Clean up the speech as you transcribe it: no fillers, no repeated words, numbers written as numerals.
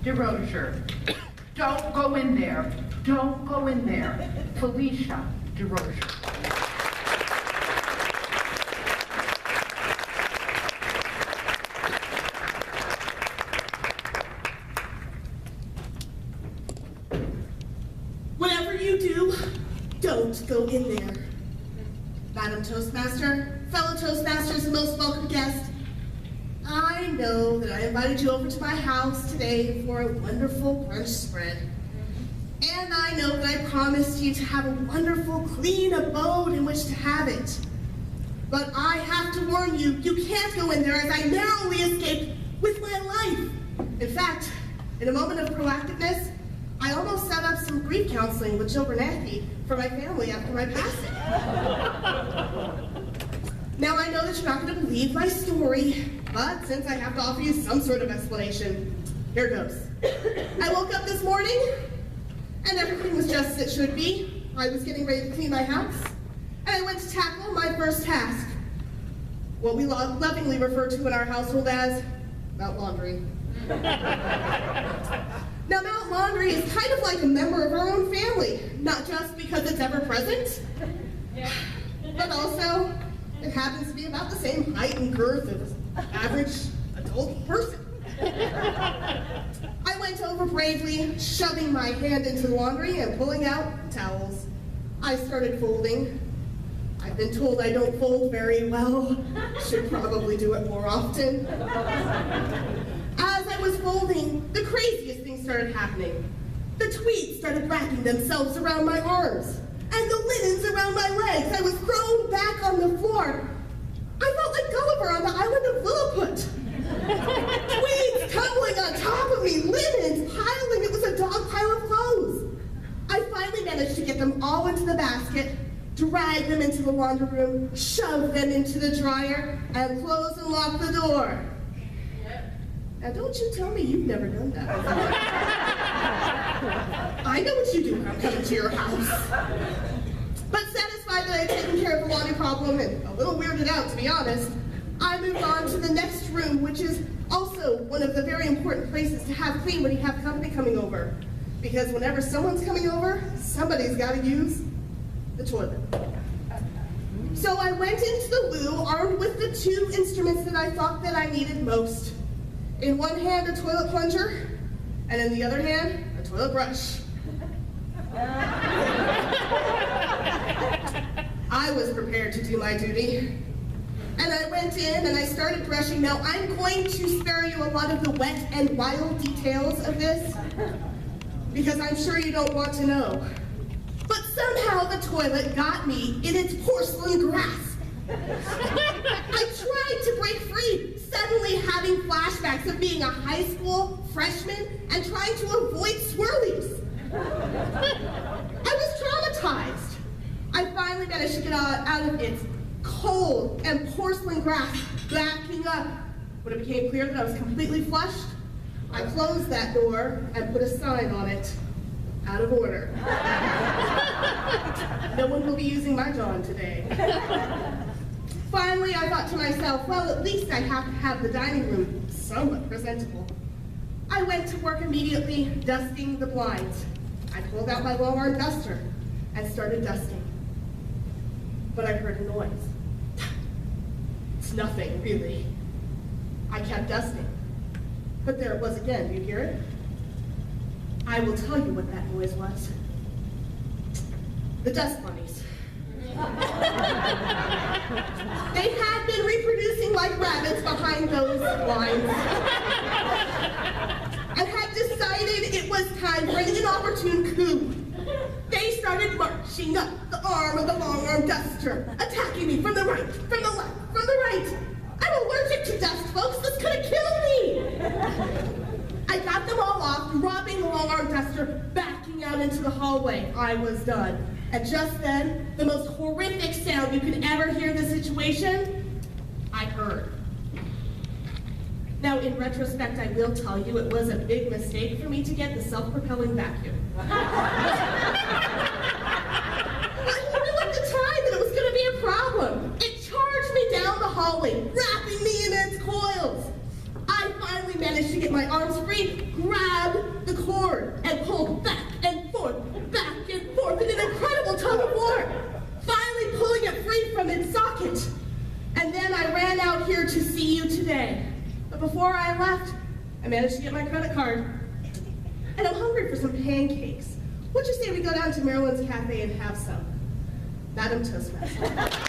DeRosier. Don't go in there. Don't go in there. Phelicia DeRosier. Whatever you do, don't go in there. Madam Toastmaster, fellow Toastmasters, and most welcome guest, I know that I invited you over to my house today for a wonderful brunch spread. And I know that I promised you to have a wonderful, clean abode in which to have it. But I have to warn you, you can't go in there as I narrowly escaped with my life. In fact, in a moment of proactiveness, I almost set up some grief counseling with Jill Bernanke for my family after my passing. Now I know that you're not going to believe my story, but since I have to offer you some sort of explanation, here goes. I woke up this morning, and everything was just as it should be. I was getting ready to clean my house, and I went to tackle my first task, what we lovingly refer to in our household as Mount Laundry. Now, Mount Laundry is kind of like a member of our own family, not just because it's ever present, but also it happens to be about the same height and girth as an average adult person. I went over bravely, shoving my hand into the laundry and pulling out towels. I started folding. I've been told I don't fold very well. Should probably do it more often. As I was folding, the craziest thing started happening. The tweeds started wrapping themselves around my arms, and the linens around my legs. I was thrown back on the floor. I felt like Gulliver on the island of Lilliput. Tweeds tumbling on top of me, linens piling. It was a dog pile of clothes. I finally managed to get them all into the basket, drag them into the laundry room, shove them into the dryer, and close and lock the door. Now, don't you tell me you've never done that before. I know what you do when I'm coming to your house. But satisfied that I had taken care of the laundry problem, and a little weirded out, to be honest, I moved on to the next room, which is also one of the very important places to have clean when you have company coming over. Because whenever someone's coming over, somebody's got to use the toilet. So I went into the loo armed with the two instruments that I thought that I needed most. In one hand, a toilet plunger, and in the other hand, a toilet brush. I was prepared to do my duty. And I went in and I started brushing. Now, I'm going to spare you a lot of the wet and wild details of this, because I'm sure you don't want to know. But somehow the toilet got me in its porcelain grasp. I tried to break free, suddenly having flashbacks of being a high school freshman and trying to avoid swirlies. I was traumatized. I finally managed to get out of its cold and porcelain grasp, backing up. When it became clear that I was completely flushed, I closed that door and put a sign on it. Out of order. No one will be using my John today. Finally, I thought to myself, well, at least I have to have the dining room somewhat presentable. I went to work immediately, dusting the blinds. I pulled out my long-arm duster and started dusting. But I heard a noise. It's nothing, really. I kept dusting. But there it was again. Do you hear it? I will tell you what that noise was. The dust bunnies. They had been reproducing like rabbits behind those blinds and had decided it was time for an inopportune coup. They started marching up the arm of the long-arm duster, attacking me from the right, from the left, from the right. I'm allergic to dust, folks. This could have killed me. I got them all off, dropping the long-arm duster, backing out into the hallway. I was done. And just then, the most horrific sound you could ever hear in this situation, I heard. Now, in retrospect, I will tell you it was a big mistake for me to get the self-propelling vacuum. I knew at the time that it was going to be a problem. It charged me down the hallway, wrapping me in its coils. I finally managed to get my arms free, grabbed But before I left, I managed to get my credit card. And I'm hungry for some pancakes. What'd you say we go down to Marilyn's Cafe and have some? Madam Toastmaster.